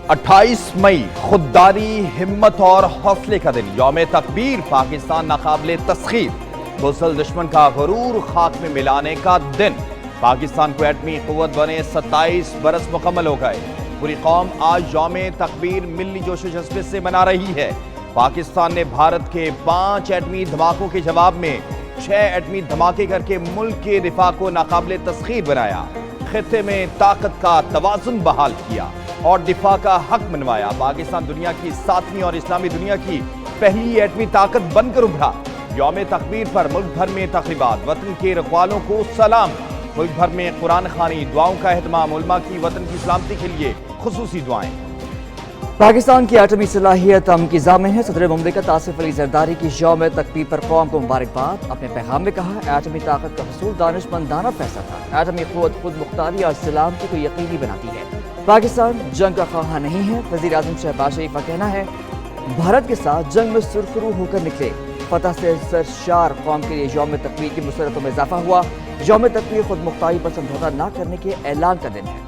28 मई खुददारी, हिम्मत और हौसले का दिन। यौम तकबीर पाकिस्तान नाकाबिले तस्खीर, बुज़दिल दुश्मन का गुरूर खाक में मिलाने का दिन। पाकिस्तान को एटमी क़ुव्वत बने 27 बरस मुकम्मल हो गए। पूरी कौम आज यौम तकबीर मिली जोश जज्बे से मना रही है। पाकिस्तान ने भारत के 5 एटमी धमाकों के जवाब में 6 एटमी धमाके करके मुल्क के दिफा को नाकाबिले तस्खीर बनाया। खित्ते में ताकत का तवाज़ुन बहाल किया और दिफा का हक मनवाया। पाकिस्तान दुनिया की 7वीं और इस्लामी दुनिया की पहली एटमी ताकत बनकर उभरा। यौम तकबीर पर मुल्क भर में तक़रीबात, वतन के रखवालों को सलाम। मुल्क भर में कुरान खानी, दुआओं का एहतमाम, उलमा की वतन की सलामती के लिए खुसूसी दुआएं। पाकिस्तान की एटमी सलाहियत अमन की ज़ामिन है। सदर मुमलिकत आसिफ अली ज़रदारी की यौम तकबीर पर कौम को मुबारकबाद। अपने पैगाम में कहा, एटमी ताकत का हसूल दानिशमंदाना फैसला था। एटमी क़ुव्वत खुद मुख्तारी और सलामती को यकीनी बनाती है। पाकिस्तान जंग का ख्वाह नहीं है। वज़ीर आज़म शहबाज शरीफ का कहना है, भारत के साथ जंग में सुरखरू होकर निकले। फतह से सरशार कौम के लिए यौम तकबीर की मुसरतों में इजाफा हुआ। यौम तकबीर खुद मुख्तारी पर समझौता न करने के ऐलान का दिन है।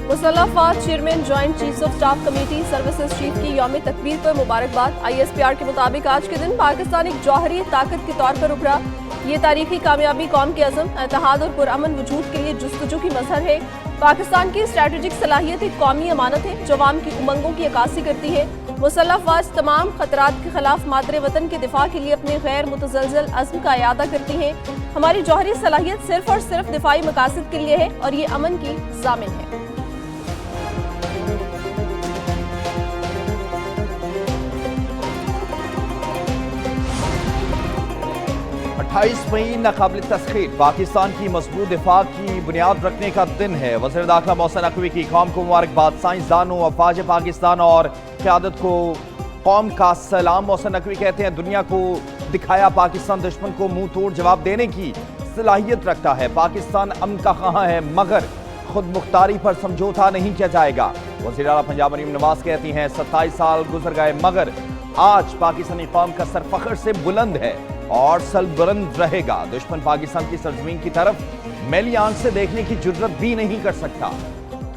मुसल्लह अफ़वाज chairman joint chiefs of staff committee services chief की यौम तकबीर पर मुबारकबाद। ISPR के मुताबिक आज के दिन पाकिस्तान एक जौहरी ताकत के तौर पर उभरा। ये तारीखी कामयाबी कौम के अज़म, इत्तेहाद और पुरअमन वजूद के लिए जुस्तजू की मज़हर है। पाकिस्तान की स्ट्रेटेजिक सलाहियत एक कौमी अमानत है जो अवाम की उमंगों की अक्कासी करती है। मुसल्लह अफ़वाज तमाम खतरात के खिलाफ मादरे वतन के दिफा के लिए अपने गैर मुतज़लज़ल अज़्म का इयादा करती हैं। हमारी जौहरी सलाहियत सिर्फ और सिर्फ दिफाई मकासद के लिए है और ये अमन की ज़ामिन है। 28 मई नाकाबिल तस्खीर पाकिस्तान की मजबूत दिफा की बुनियाद रखने का दिन है। वज़ीर दाखिला मोहसिन नकवी की कौम को मुबारकबाद। साइंसदानों, अफवाज पाकिस्तान और क़यादत को कौम का सलाम। मोहसिन नकवी कहते हैं, दुनिया को दिखाया पाकिस्तान दुश्मन को मुंह तोड़ जवाब देने की सलाहियत रखता है। पाकिस्तान अमन का ख़्वाह है मगर खुद मुख्तारी पर समझौता नहीं किया जाएगा। वज़ीर आला पंजाब मरीम नवाज कहती हैं, 27 साल गुजर गए मगर आज पाकिस्तानी कौम का सर फख्र से बुलंद है और सलबुलंद रहेगा। दुश्मन पाकिस्तान की सरजमीन की तरफ मैली आंख से देखने की जुर्रत भी नहीं कर सकता।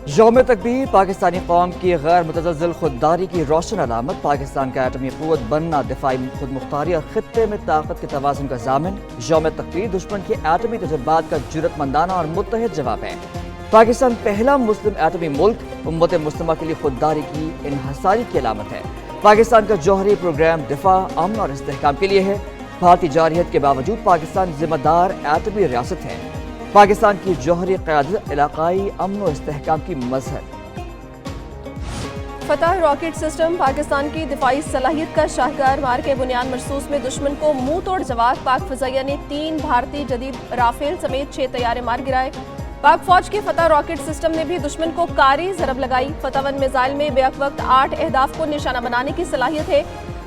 यौम तकबीर पाकिस्तानी कौम की गैर मुतज़लज़ल खुददारी की रोशन अलामत। पाकिस्तान का एटमी क़ुव्वत बनना, दिफाई खुद मुख्तारी और खित्ते में ताकत के तवाज़ुन का ज़ामिन। यौम तकबीर दुश्मन के एटमी तजुर्बात का जुर्रतमंदाना और मुत्तहिद जवाब है। पाकिस्तान पहला मुस्लिम एटमी मुल्क, उम्मत मुस्लिमा के लिए खुददारी की इन्हसारी की अलामत है। पाकिस्तान का जौहरी प्रोग्राम दिफा, अमन और इस्तेहकाम के लिए है। भारतीय जारहियत के बावजूद पाकिस्तान जिम्मेदार एटमी रियासत है। पाकिस्तान की जौहरी क़यादत इलाकाई अमन और इस्तेहकाम की मज़हर। फतह रॉकेट सिस्टम पाकिस्तान की दिफाई सलाहियत का शाहकार। मार के बुनियाद मरसूस में दुश्मन को मुंह तोड़ जवाब। पाक फ़ज़ाइया ने 3 भारतीय जदीद राफेल समेत 6 तैयारे मार गिराए। पाक फौज के फतह रॉकेट सिस्टम ने भी दुश्मन को कारी ज़रब लगाई। फतह 1 मिसाइल में बेवक्त वक्त 8 अहदाफ को निशाना बनाने की सलाहियत है।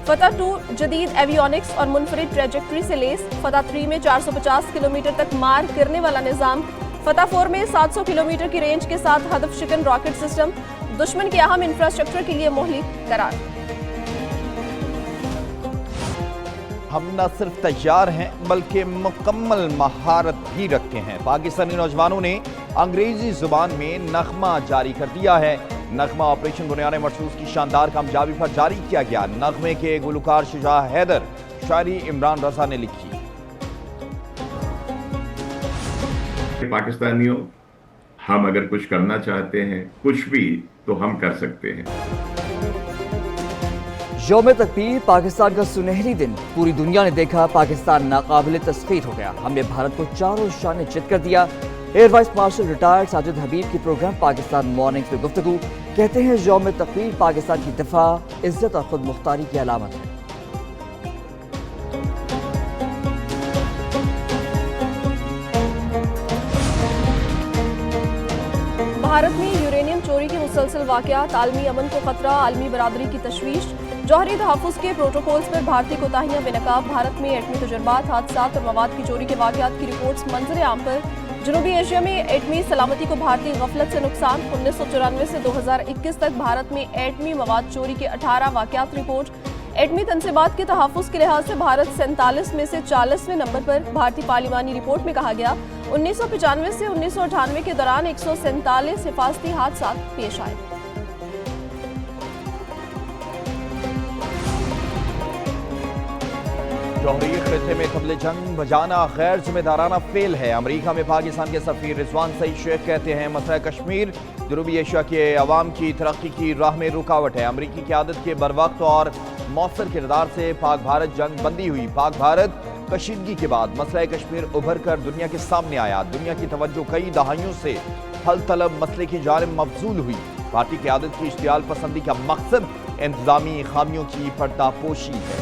फतह 2 जदीद एवियोनिक्स और मुनफरिद ट्रेजेक्ट्री से लेस। फतह 3 में 450 किलोमीटर तक मार करने वाला निज़ाम। फतह 4 में 700 किलोमीटर की रेंज के साथ हदफ शिकन रॉकेट सिस्टम। दुश्मन के अहम इंफ्रास्ट्रक्चर के लिए मोहलिक करार। हम न सिर्फ तैयार हैं बल्कि मुकम्मल महारत भी रखते हैं। पाकिस्तानी नौजवानों ने अंग्रेजी जुबान में नगमा जारी कर दिया है। नगमा ऑपरेशन बुनियाद मरसूस की शानदार कामयाबी पर जारी किया गया। नगमे के गुलकार शुजा हैदर, शायरी इमरान रजा ने लिखी। पाकिस्तानियों, हम अगर कुछ करना चाहते हैं, कुछ भी, तो हम कर सकते हैं। यौम तकबीर पाकिस्तान का सुनहरी दिन। पूरी दुनिया ने देखा पाकिस्तान नाकाबिल तस्खीर हो गया। हमने भारत को चारों शाने चित कर दिया। Air vice marshal retired Sajid Habib की प्रोग्राम पाकिस्तान मॉर्निंग्स में गुफ्तगू कहते हैं, यौम तकबीर पाकिस्तान की दिफा, इज्जत और खुद मुख्तारी की अलामत है। भारत में यूरेनियम चोरी के मुसलसल वाक़यात, आलमी अमन को खतरा, आलमी बरादरी की तशवीश। जौहरी तहफ़्फ़ुज़ के प्रोटोकॉल्स पर भारतीय कोताहियां बेनकाब। भारत में एटमी तजुर्बात, हादसात और मवाद की चोरी के वाक़यात की रिपोर्ट्स मंजर आम पर। जनूबी एशिया में एटमी सलामती को भारतीय गफलत से नुकसान। 1994 से 2021 तक भारत में एटमी मवाद चोरी के 18 वाक़यात रिपोर्ट। एटमी तनसीबात के तहफ़्फ़ुज़ के लिहाज से भारत 47 में से 40वें नंबर पर। भारतीय पार्लिमानी रिपोर्ट में कहा गया 1995 से 1998 के दौरान 147 हिफाजती हादसा पेश आए। जौहरी खिते में तबले जंग बजाना गैर जिम्मेदाराना फेल है। अमरीका में पाकिस्तान के सफीर रिजवान सईद शेख कहते हैं मसला कश्मीर जनूबी एशिया के अवाम की तरक्की की राह में रुकावट है। अमरीकी क़यादत के बरवक्त और मौसर किरदार से पाक भारत जंग बंदी हुई। पाक भारत कशीदगी के बाद मसला कश्मीर उभर कर दुनिया के सामने आया। दुनिया की तवज्जो कई दहाइयों से हल तलब मसले की जानिब मबजूल हुई। पार्टी क़यादत की इश्तियाल पसंदी का मकसद इंतजामी खामियों की पर्दापोशी है।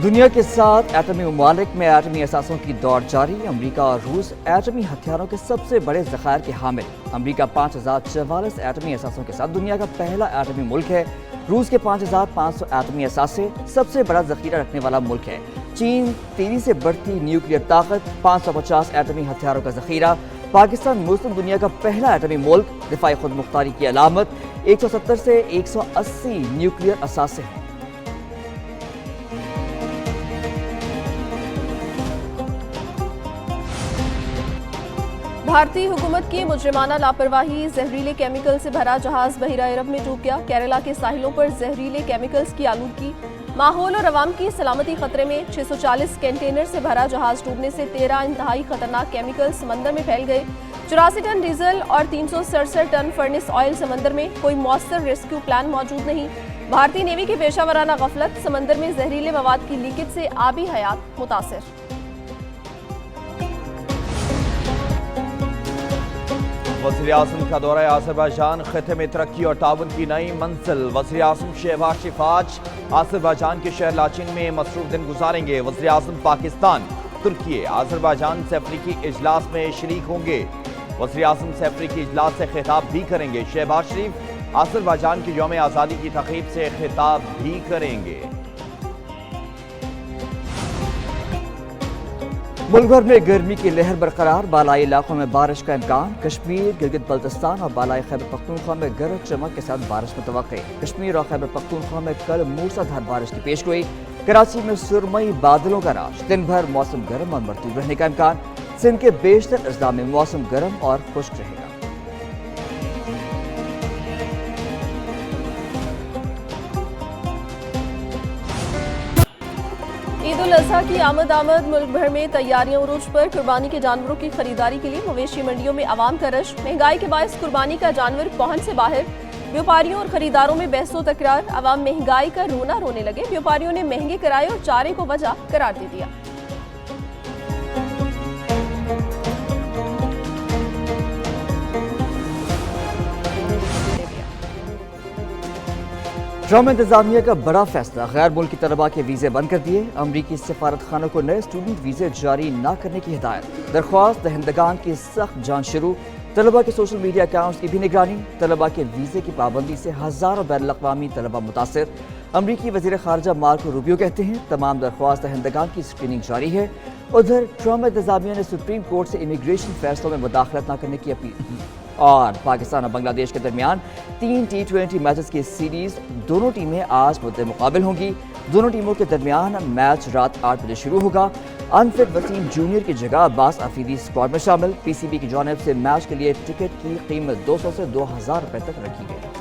दुनिया के साथ एटमी ममालिक में एटमी असासों की दौड़ जारी। अमरीका और रूस एटमी हथियारों के सबसे बड़े ज़खायर के हामिल। अमरीका 5044 एटमी असासों के साथ दुनिया का पहला एटमी मुल्क है। रूस के 5500 एटमी असासे सबसे बड़ा ज़ख़ीरा रखने वाला मुल्क है। चीन तेजी से बढ़ती न्यूक्लियर ताकत, 550 एटमी हथियारों का ज़ख़ीरा। पाकिस्तान मुस्लिम दुनिया का पहला एटमी मुल्क। दिफाई खुद मुख्तारी की अलामत, 170 से 180 न्यूक्लियर असासे हैं। भारतीय हुकूमत की मुजरिमाना लापरवाही, जहरीले केमिकल से भरा जहाज बहिरा अरब में डूब गया। केरला के साहिलों पर जहरीले केमिकल्स की आलूदगी, माहौल और अवाम की सलामती खतरे में। 640 कंटेनर से भरा जहाज डूबने से 13 इंतहाई खतरनाक केमिकल समंदर में फैल गए। 84 टन डीजल और 367 टन फर्नेस ऑयल समंदर में। कोई मौसर रेस्क्यू प्लान मौजूद नहीं। भारतीय नेवी की पेशावराना गफलत, समंदर में जहरीले मवाद की लीकेज से आबी हयात मुतासिर। वज़ीर आज़म का दौरा आज़रबाईजान, खिते में तरक्की और ताउन की नई मंजिल। वज़ीर आज़म शहबाज शरीफ आज आज़रबाईजान के शहर लाचिन में मसरूफ दिन गुजारेंगे। वज़ीर आज़म पाकिस्तान, तुर्की, आज़रबाईजान से अफ्रीकी इजलास में शरीक होंगे। वज़ीर आज़म से अफ्रीकी इजलास से खिताब भी करेंगे। शहबाज शरीफ आज़रबाईजान की यौम आज़ादी की तक़रीब से खिताब भी करेंगे। मुल्क भर में गर्मी की लहर बरकरार, बालाई इलाकों में बारिश का इम्कान। कश्मीर, गिलगित बल्तिस्तान और बालाई खैबर पख्तूनख्वा में गरज चमक के साथ बारिश मुतवक्के। कश्मीर और खैबर पख्तूनख्वा में कल मूसलाधार बारिश की पेशगोई। कराची में सुरमई बादलों का राज, दिन भर मौसम गर्म और मरतूब रहने का इम्कान। सिंध के बेशतर अजला में मौसम गर्म और खुश्क रहेगा। ईद उल अजहा की आमद मुल्क भर में तैयारियां उरूज पर। कुर्बानी के जानवरों की खरीदारी के लिए मवेशी मंडियों में आवाम का रश। महंगाई के बायस कुर्बानी का जानवर पहुंच से बाहर। व्यापारियों और खरीदारों में बहसो तकरार। आवाम महंगाई का रोना रोने लगे। व्यापारियों ने महंगे किराए और चारे को वजह करार दे दिया। ट्रम्प इंतजामिया का बड़ा फैसला, गैर मुल्की तलबा के वीज़े बंद कर दिए। अमरीकी सफारत खानों को नए स्टूडेंट वीज़े जारी न करने की हिदायत। दरख्वास्त दहिंदगान की सख्त जांच शुरू। तलबा के सोशल मीडिया अकाउंट्स की भी निगरानी। तलबा के वीज़े की पाबंदी से हज़ारों बैनुल अक़वामी तलबा मुतासिर। अमरीकी वज़ीर ख़ारजा मार्को रूबियो कहते हैं तमाम दरख्वास्त दहिंदगान की स्क्रीनिंग जारी है। उधर ट्रम्प इंतजामिया ने सुप्रीम कोर्ट से इमिग्रेशन फैसलों में मुदाखलत न करने की अपील। और पाकिस्तान और बांग्लादेश के दरमियान 3 T20 मैचेस की सीरीज। दोनों टीमें आज मुद्दे मुकाबिल होंगी। दोनों टीमों के दरमियान मैच रात 8 बजे शुरू होगा। अनफिट वसीम जूनियर की जगह अब्बास आफरीदी स्क्वाड में शामिल। PCB की जानिब से मैच के लिए टिकट की कीमत 200 से 2000 रुपए तक रखी गई।